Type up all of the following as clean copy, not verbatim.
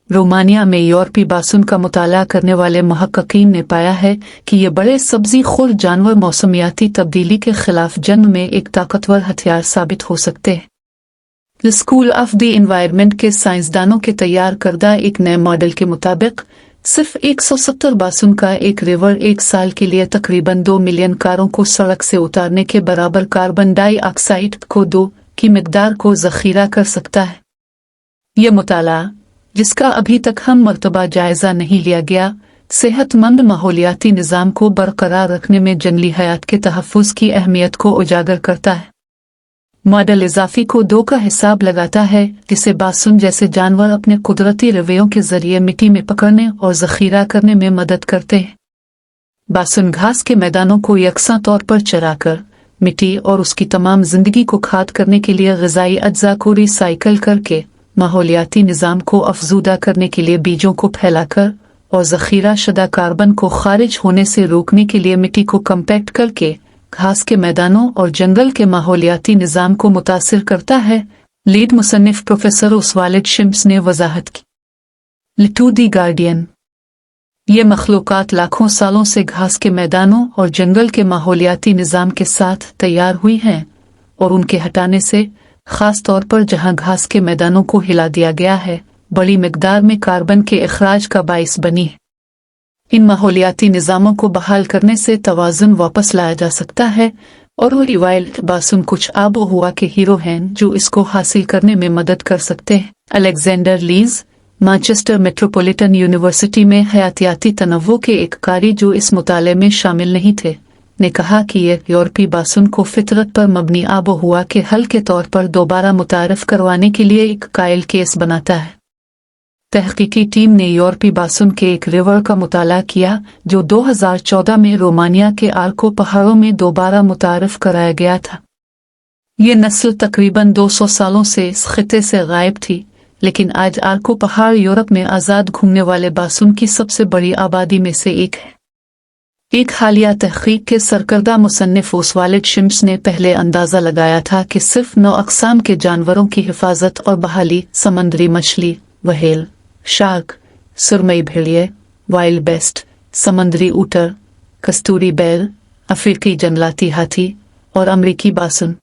Romania में यूरोपीय बासुन का मुताला करने वाले महक्कीन ने पाया है कि ये बड़े सब्जी खोर जानवर मौसमियाती तब्दीली के खिलाफ जंग में एक ताकतवर हथियार साबित हो सकते हैं। स्कूल ऑफ द एनवायरनमेंट के साइंसदानों के तैयार करदा एक नए मॉडल के मुताबिक सिर्फ 170 बासुन का एक रिवर एक साल के लिए तकरीबन 2 मिलियन कारों को सड़क से उतारने के बराबर कार्बन डाइऑक्साइड को 2 की मिकदार को जखीरा कर सकता है। यह मुताला, जिसका अभी तक हम मर्तबा जायजा नहीं लिया गया, सेहतमंद माहौलियाती निज़ाम को बरकरार रखने में जंगली हयात के तहफ़्फ़ुज़ की अहमियत को उजागर करता है। मॉडल इजाफी को 2 का हिसाब लगाता है, जिसे बासुन जैसे जानवर अपने कुदरती रवैयों के जरिए मिट्टी में पकड़ने और जखीरा करने में मदद करते हैं। बासुन घास के मैदानों को यकसा तौर पर चराकर मिट्टी और उसकी तमाम जिंदगी को खाद करने के लिए ग़िज़ाई अज्जा को रिसाइकल करके, माहौलियाती निज़ाम को अफजूदा करने के लिए बीजों को फैलाकर और ज़ख़ीरा शुदा कार्बन को खारिज होने से रोकने के लिए मिट्टी को कम्पैक्ट करके घास के मैदानों और जंगल के माहौलियाती निज़ाम को मुतासिर करता है। लीड मुसन्निफ प्रोफेसर उसवालिद शिम्स ने वजाहत की। लिटू दी गार्डियन, ये मखलूक़ात लाखों सालों से घास के मैदानों और जंगल के माहौलियाती निज़ाम के साथ तैयार हुई हैं और उनके हटाने से, ख़ास तौर पर जहां घास के मैदानों को हिला दिया गया है, बड़ी मिकदार में कार्बन के इखराज का बाइस बनी है। इन माहौलियाती निज़ामों को बहाल करने से तवाज़ुन वापस लाया जा सकता है और वाइल्ड बासुन कुछ आबो हुआ के हीरो हैं जो इसको हासिल करने में मदद कर सकते हैं। Alexander lease, Manchester metropolitan university में हयातियाती तनव्वो के एक कारी जो इस मुताले में शामिल नहीं थे, ने कहा कि यह यूरोपीय बासुन को फितरत पर मबनी आबो हुआ के हल के तौर पर दोबारा मुतारफ करवाने के लिए एक कायल केस बनाता है। तहकीकी टीम ने यूरोपीय बासुन के एक रिवर का मुताला किया जो 2014 में रोमानिया के आर्को पहाड़ों में दोबारा मुतारफ कराया गया था। ये नस्ल तकरीबन 200 सालों से इस खिते से गायब थी, लेकिन आज आर्को पहाड़ यूरोप में आज़ाद घूमने वाले बासुन की सबसे बड़ी आबादी में से एक है। एक हालिया तहकीक के सरकर्दा मुसन्निफ उसवालिद शिम्स ने पहले अंदाज़ा लगाया था कि सिर्फ 9 अक़साम के जानवरों की हिफाजत और बहाली समंदरी मछली, व्हेल, शार्क, सुरमई भेड़िए, वाइल्ड बेस्ट, समंदरी ऊटर, कस्तूरी बैल, अफ्रीकी जंगलाती हाथी और अमरीकी बासुन,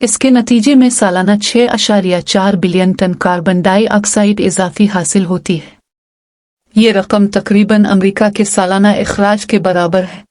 इसके नतीजे में सालाना 6.4 बिलियन टन कार्बन डाइऑक्साइड इजाफी हासिल होती है। ये रकम तकरीबन अमेरिका के सालाना इखराज के बराबर है।